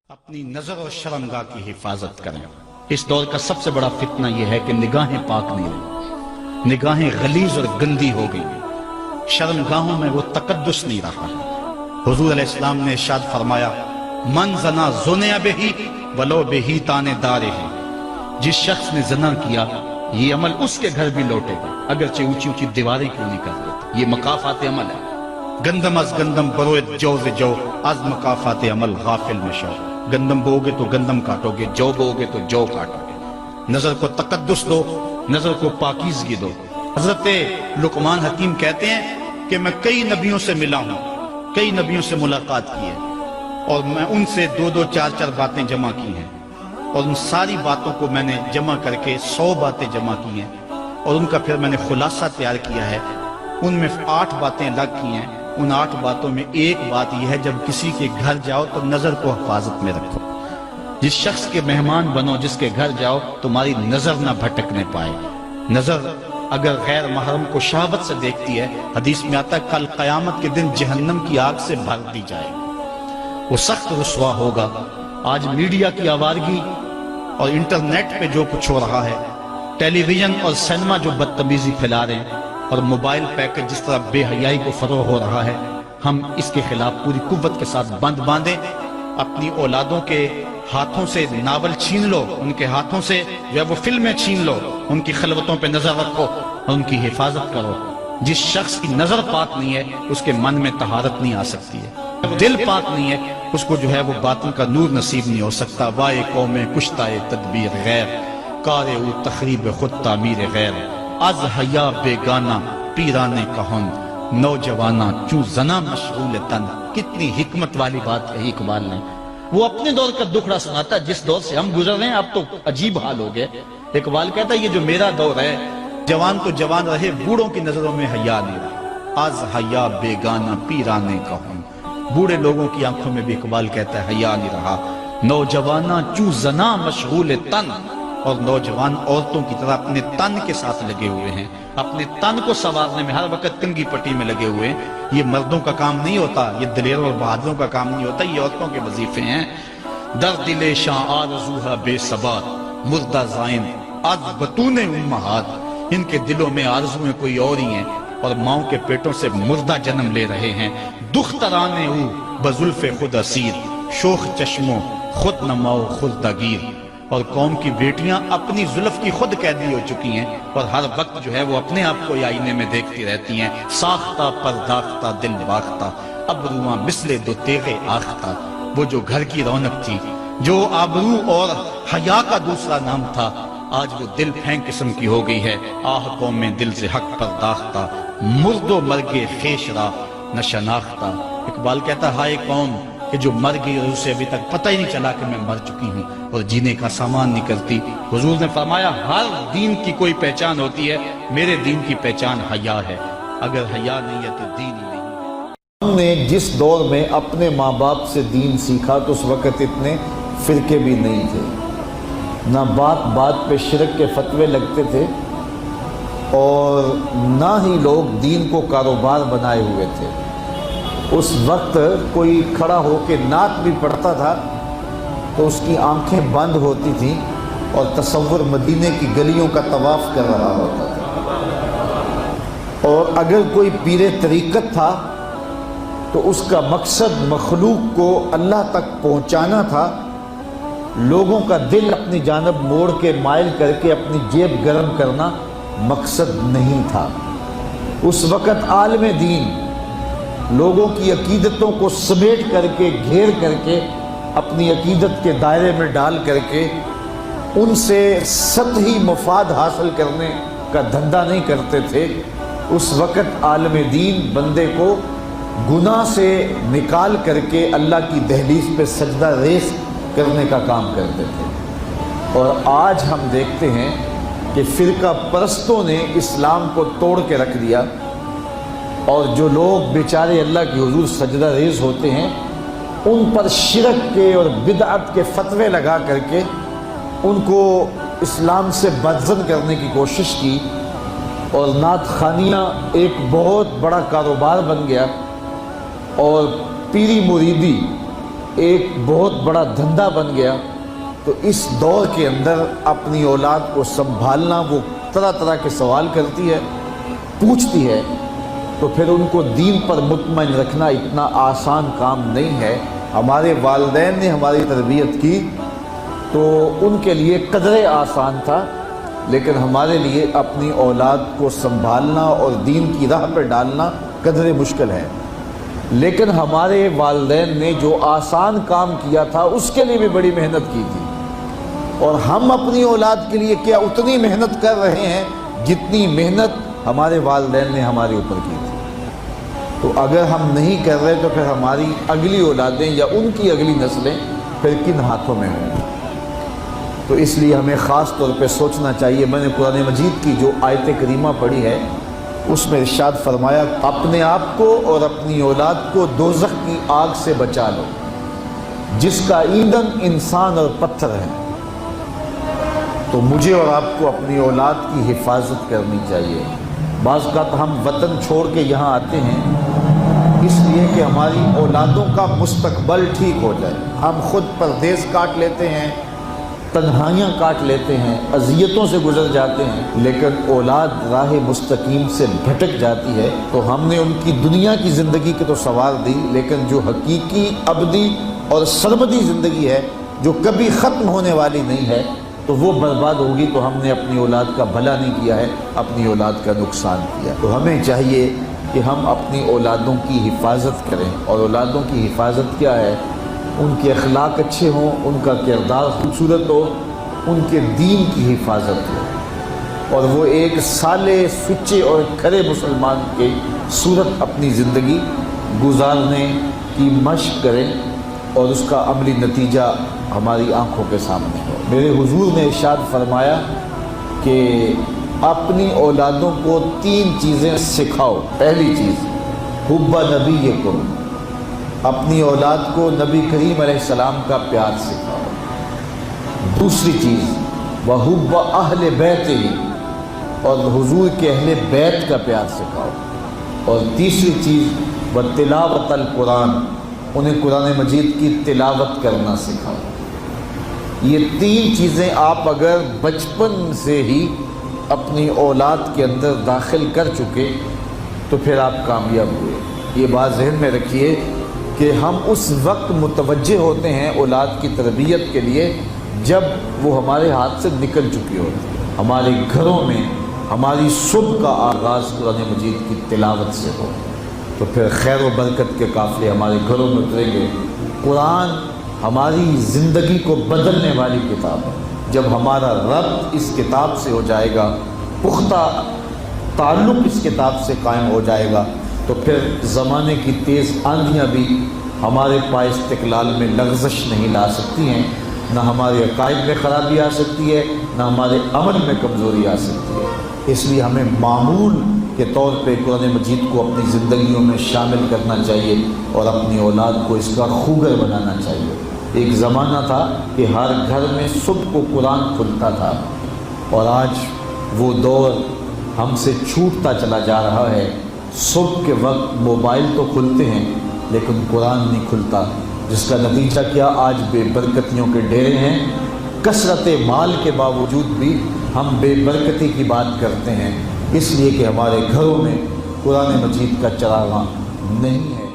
اپنی نظر اور شرمگاہ کی حفاظت کریں۔ اس دور کا سب سے بڑا فتنہ یہ ہے کہ نگاہیں پاک نہیں رہی، نگاہیں غلیظ اور گندی ہو گئی، شرمگاہوں میں وہ تقدس نہیں رہا۔ حضور علیہ السلام نے ارشاد فرمایا، من زنا زنیا بہی ولو بہی تانے دارے ہے۔ جس شخص نے زنا کیا یہ عمل اس کے گھر بھی لوٹے گا، اگرچہ اونچی اونچی دیواریں کیوں نہیں کر دیتے۔ یہ مکافات عمل ہے۔ گندم از گندم بروئے جو سے جو از مکافات عمل غافل میں شو۔ گندم بو گے تو گندم کاٹو گے، جو بو گے تو جو کاٹو گے۔ نظر کو تقدس دو، نظر کو پاکیزگی دو۔ حضرت لقمان حکیم کہتے ہیں کہ میں کئی نبیوں سے ملا ہوں، کئی نبیوں سے ملاقات کی ہے، اور میں ان سے دو چار باتیں جمع کی ہیں، اور ان ساری باتوں کو میں نے جمع کر کے 100 باتیں جمع کی ہیں، اور ان کا پھر میں نے خلاصہ تیار کیا ہے۔ ان میں 8 باتیں الگ کی ہیں۔ ان 8 باتوں میں ایک بات یہ ہے، جب کسی کے گھر جاؤ تو نظر کو حفاظت میں رکھو۔ جس شخص کے مہمان بنو، جس کے گھر جاؤ، تمہاری نظر نہ بھٹکنے پائے۔ نظر اگر غیر محرم کو شہوت سے دیکھتی ہے، حدیث میں آتا ہے کل قیامت کے دن جہنم کی آگ سے بھر دی جائے، وہ سخت رسوا ہوگا۔ آج میڈیا کی آوارگی اور انٹرنیٹ پہ جو کچھ ہو رہا ہے، ٹیلی ویژن اور سینما جو بدتمیزی پھیلا رہے ہیں، اور موبائل پیکج جس طرح بے حیائی کو فروغ ہو رہا ہے، ہم اس کے خلاف پوری قوت کے ساتھ بند باندھیں۔ اپنی اولادوں کے ہاتھوں سے ناول چھین لو، ان کے ہاتھوں سے جو ہے وہ فلمیں چھین لو، ان کی خلوتوں پہ نظر رکھو اور ان کی حفاظت کرو۔ جس شخص کی نظر پاک نہیں ہے اس کے من میں طہارت نہیں آ سکتی ہے، دل پاک نہیں ہے اس کو جو ہے وہ باطن کا نور نصیب نہیں ہو سکتا۔ وائے قوم کشتہ تدبیر غیر، کار او تخریب خود تعمیر غیر، از حیا بیگانہ پیرانے کہن، نوجوانہ چوں زنا مشغول تن۔ کتنی حکمت والی بات کہی اقبال نے۔ وہ اپنے دور کا دکھڑا سناتا ہے، جس دور سے ہم گزر رہے ہیں اب تو عجیب حال ہو گئے۔ اقبال کہتا ہے یہ جو میرا دور ہے، جوان تو جوان رہے، بوڑھوں کی نظروں میں حیا نہیں رہا۔ از حیا بیگانہ پیرانے کہن، بوڑھے لوگوں کی آنکھوں میں بھی اقبال کہتا ہے حیا نہیں رہا۔ نوجوانہ چوں زنا مشغول تن، اور نوجوان عورتوں کی طرح اپنے تن کے ساتھ لگے ہوئے ہیں، اپنے تن کو سنوارنے میں ہر وقت کنگھی پٹی میں لگے ہوئے ہیں۔ یہ مردوں کا کام نہیں ہوتا، یہ دلیروں اور بہادروں کا کام نہیں ہوتا، یہ عورتوں کے وظیفے ہیں۔ در دل شاں آرزوہا بے ثبات، مردہ زائن از بطون امہات۔ ان کے دلوں میں آرزویں کوئی اور ہی ہیں، اور ماؤں کے پیٹوں سے مردہ جنم لے رہے ہیں۔ دخترانے او بزلف خود اسیر، شوخ چشموں خود نماؤ خود دگیر۔ اور قوم کی بیٹیاں اپنی زلف کی خود قیدی ہو چکی ہیں، اور ہر وقت جو ہے وہ اپنے آپ کو آئینے میں دیکھتی رہتی ہیں۔ ساختہ پرداختہ دل باختہ، ابروان مثل دو تیغ آختہ۔ وہ جو گھر کی رونق تھی، جو آبرو اور حیا کا دوسرا نام تھا، آج وہ دل پھینک قسم کی ہو گئی ہے۔ آہ قوم میں دل سے حق پرداختہ، مرد و مرگ خیش را نہ شناختہ۔ اقبال کہتا ہے ہائے قوم کہ جو مر گئی اور اسے ابھی تک پتہ ہی نہیں چلا کہ میں مر چکی ہوں اور جینے کا سامان نہیں کرتی۔ حضور نے فرمایا ہر دین کی کوئی پہچان ہوتی ہے، میرے دین کی پہچان حیا ہے۔ اگر حیا نہیں ہے تو دین ہی نہیں ہے۔ ہم نے جس دور میں اپنے ماں باپ سے دین سیکھا تو اس وقت اتنے فرقے بھی نہیں تھے، نہ بات بات پہ شرک کے فتوے لگتے تھے، اور نہ ہی لوگ دین کو کاروبار بنائے ہوئے تھے۔ اس وقت کوئی کھڑا ہو کے نعت بھی پڑھتا تھا تو اس کی آنکھیں بند ہوتی تھیں اور تصور مدینے کی گلیوں کا طواف کر رہا ہوتا تھا۔ اور اگر کوئی پیر طریقت تھا تو اس کا مقصد مخلوق کو اللہ تک پہنچانا تھا، لوگوں کا دل اپنی جانب موڑ کے مائل کر کے اپنی جیب گرم کرنا مقصد نہیں تھا۔ اس وقت عالم دین لوگوں کی عقیدتوں کو سمیٹ کر کے، گھیر کر کے، اپنی عقیدت کے دائرے میں ڈال کر کے ان سے سطحی مفاد حاصل کرنے کا دھندا نہیں کرتے تھے۔ اس وقت عالم دین بندے کو گناہ سے نکال کر کے اللہ کی دہلیز پہ سجدہ ریز کرنے کا کام کرتے تھے۔ اور آج ہم دیکھتے ہیں کہ فرقہ پرستوں نے اسلام کو توڑ کے رکھ دیا، اور جو لوگ بیچارے اللہ کے حضور سجدہ ریز ہوتے ہیں ان پر شرک کے اور بدعت کے فتوے لگا کر کے ان کو اسلام سے بدزن کرنے کی کوشش کی، اور نعت خوانیاں ایک بہت بڑا کاروبار بن گیا، اور پیری مریدی ایک بہت بڑا دھندا بن گیا، تو اس دور کے اندر اپنی اولاد کو سنبھالنا، وہ طرح طرح کے سوال کرتی ہے، پوچھتی ہے، تو پھر ان کو دین پر مطمئن رکھنا اتنا آسان کام نہیں ہے۔ ہمارے والدین نے ہماری تربیت کی تو ان کے لیے قدرے آسان تھا، لیکن ہمارے لیے اپنی اولاد کو سنبھالنا اور دین کی راہ پر ڈالنا قدرے مشکل ہے۔ لیکن ہمارے والدین نے جو آسان کام کیا تھا اس کے لیے بھی بڑی محنت کی تھی، اور ہم اپنی اولاد کے لیے کیا اتنی محنت کر رہے ہیں جتنی محنت ہمارے والدین نے ہمارے اوپر کی تھی۔ تو اگر ہم نہیں کر رہے تو پھر ہماری اگلی اولادیں یا ان کی اگلی نسلیں پھر کن ہاتھوں میں ہوں گی؟ تو اس لیے ہمیں خاص طور پہ سوچنا چاہیے۔ میں نے قرآن مجید کی جو آیت کریمہ پڑھی ہے اس میں ارشاد فرمایا، اپنے آپ کو اور اپنی اولاد کو دوزخ کی آگ سے بچا لو جس کا ایندھن انسان اور پتھر ہے۔ تو مجھے اور آپ کو اپنی اولاد کی حفاظت کرنی چاہیے۔ بعض اوقات ہم وطن چھوڑ کے یہاں آتے ہیں اس لیے کہ ہماری اولادوں کا مستقبل ٹھیک ہو جائے۔ ہم خود پردیس کاٹ لیتے ہیں، تنہائیاں کاٹ لیتے ہیں، اذیتوں سے گزر جاتے ہیں، لیکن اولاد راہ مستقیم سے بھٹک جاتی ہے۔ تو ہم نے ان کی دنیا کی زندگی کی تو سوار دی، لیکن جو حقیقی ابدی اور سرمدی زندگی ہے جو کبھی ختم ہونے والی نہیں ہے تو وہ برباد ہوگی۔ تو ہم نے اپنی اولاد کا بھلا نہیں کیا ہے، اپنی اولاد کا نقصان کیا۔ تو ہمیں چاہیے کہ ہم اپنی اولادوں کی حفاظت کریں، اور اولادوں کی حفاظت کیا ہے؟ ان کے اخلاق اچھے ہوں، ان کا کردار خوبصورت ہو، ان کے دین کی حفاظت ہو، اور وہ ایک صالح، سچے اور کھرے مسلمان کے صورت اپنی زندگی گزارنے کی مشق کریں، اور اس کا عملی نتیجہ ہماری آنکھوں کے سامنے ہو۔ میرے حضور نے ارشاد فرمایا کہ اپنی اولادوں کو 3 چیزیں سکھاؤ۔ پہلی چیز حب نبیکم، اپنی اولاد کو نبی کریم علیہ السلام کا پیار سکھاؤ۔ دوسری چیز وحب اہل بیتہ، اور حضور کے اہل بیت کا پیار سکھاؤ۔ اور تیسری چیز وتلاوت القرآن، انہیں قرآن مجید کی تلاوت کرنا سکھاؤ۔ یہ 3 چیزیں آپ اگر بچپن سے ہی اپنی اولاد کے اندر داخل کر چکے تو پھر آپ کامیاب ہوئے۔ یہ بات ذہن میں رکھیے کہ ہم اس وقت متوجہ ہوتے ہیں اولاد کی تربیت کے لیے جب وہ ہمارے ہاتھ سے نکل چکی ہوتی ہے۔ ہمارے گھروں میں ہماری صبح کا آغاز قرآن مجید کی تلاوت سے ہو تو پھر خیر و برکت کے قافلے ہمارے گھروں میں اتریں گے۔ قرآن ہماری زندگی کو بدلنے والی کتاب ہے۔ جب ہمارا ربط اس کتاب سے ہو جائے گا، پختہ تعلق اس کتاب سے قائم ہو جائے گا، تو پھر زمانے کی تیز آندھیاں بھی ہمارے پائے استقلال میں لغزش نہیں لا سکتی ہیں، نہ ہمارے عقائد میں خرابی آ سکتی ہے، نہ ہمارے عمل میں کمزوری آ سکتی ہے۔ اس لیے ہمیں معمول کے طور پہ قرآن مجید کو اپنی زندگیوں میں شامل کرنا چاہیے اور اپنی اولاد کو اس کا خوگر بنانا چاہیے۔ ایک زمانہ تھا کہ ہر گھر میں صبح کو قرآن کھلتا تھا، اور آج وہ دور ہم سے چھوٹتا چلا جا رہا ہے۔ صبح کے وقت موبائل تو کھلتے ہیں لیکن قرآن نہیں کھلتا، جس کا نتیجہ کیا؟ آج بے برکتیوں کے ڈیرے ہیں۔ کثرت مال کے باوجود بھی ہم بے برکتی کی بات کرتے ہیں، اس لیے کہ ہمارے گھروں میں قرآن مجید کا چراغاں نہیں ہے۔